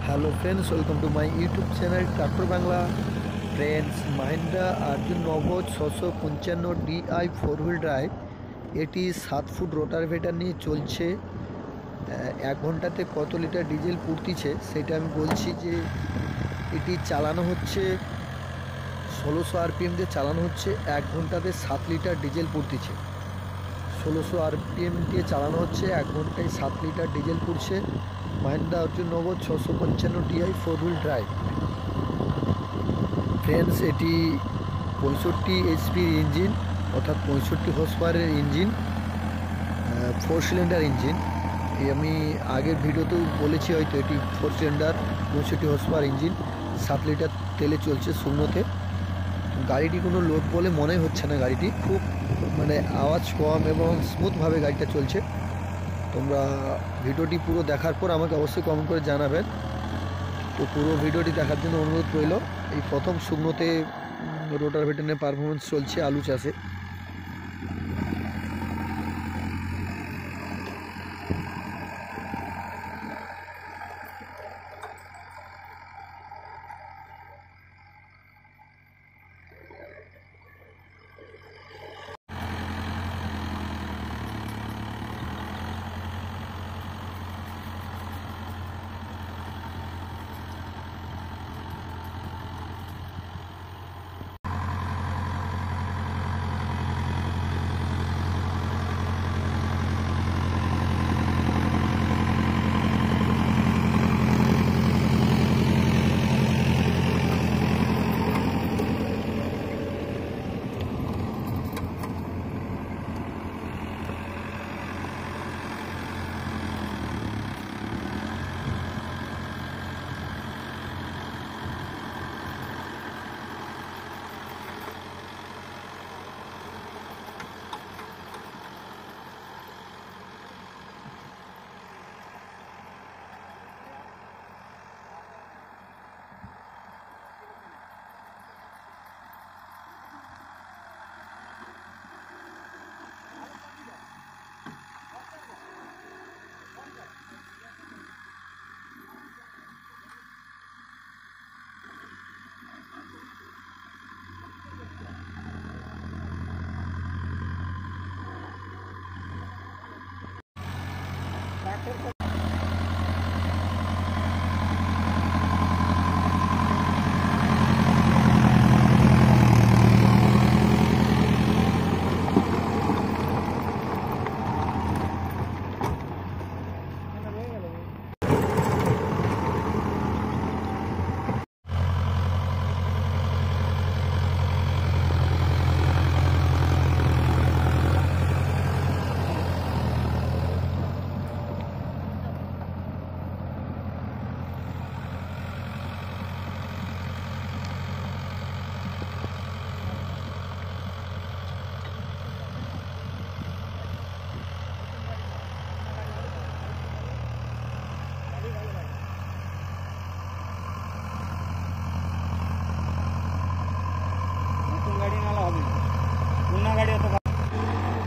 Hello friends, welcome to my YouTube channel tractor Bangla. Friends, Mahindra Arjun 955 DI 4 wheel drive, এটি 7 foot রোটারভেটার নিয়ে চলছে। 1 ঘন্টাতে কত litre diesel পুড়তিছে সেটা আমি বলছি। যে এটি চালানো হচ্ছে 1600 RPM দিয়ে চালানো হচ্ছে। 1 ঘন্টাতে 7 লিটার ডিজেল পুড়তিছে। 1600 RPM দিয়ে চালানো হচ্ছে, 1 ঘন্টায় 7 লিটার ডিজেল পুড়ছে। Mahindra Arjun 955 DI 4 wheel drive. Friends, এটি 65 HP ইঞ্জিন, অর্থাৎ 65 হর্স পাওয়ারের ইঞ্জিন, 4 সিলিন্ডার ইঞ্জিন। আমি আগের ভিডিওতেও বলেছি, হয়তো এটি 4 cylinder 65 horse power engine, 7 litre তেলে চলছে শূন্যতে। গাড়িটি কোনো লোড বলে মনে হচ্ছে না। গাড়িটি খুব আওয়াজ কম এবং স্মুথভাবে গাড়িটা চলছে। তোমরা ভিডিওটি পুরো দেখার পর আমাকে অবশ্যই কমেন্ট করে জানাবেন। তো পুরো ভিডিওটি দেখার জন্য অনুরোধ রইল। এই প্রথম শুকনোতে রোটারভেটারের পারফরমেন্স চলছে আলু চাষে।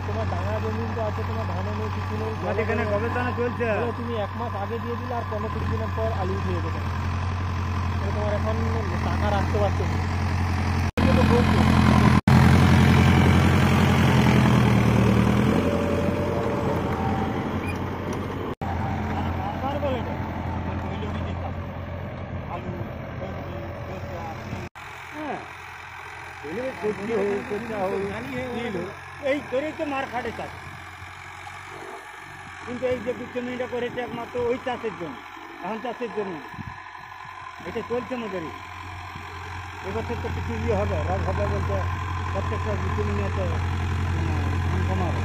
তোমার ডাঙা জমি তো আছে, তোমার ধানে নেই, কিছু নেই, এখানে গবেষণা চলছে। তুমি 1 মাস আগে দিয়ে দিলে আর 15-20 দিনের পর আলু উঠিয়ে দেবে। তোমার এখন টাকা রাখতে পারছো না। এই করেই তো মার খাটে চাষ, কিন্তু এই যে বিচ্ছন্নটা করেছে একমাত্র ওই চাষের জন্য, ধান চাষের জন্য। এটা চলছে আমাদেরই। এবছর তো কিছু ইয়ে হবে, রব হবে বলতে প্রত্যেকটা বিচ্ছন্নিতে ধান কমাবে।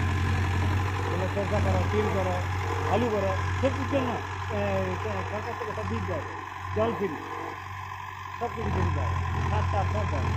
এগুলো সরষা করো, তিল করো, আলু করো, সব কিছুর জন্য সরকার থেকে সব বীজ দেয়, জল ফ্রি, সব কিছু ফ্রি দেয়, সার টার সব দেয়।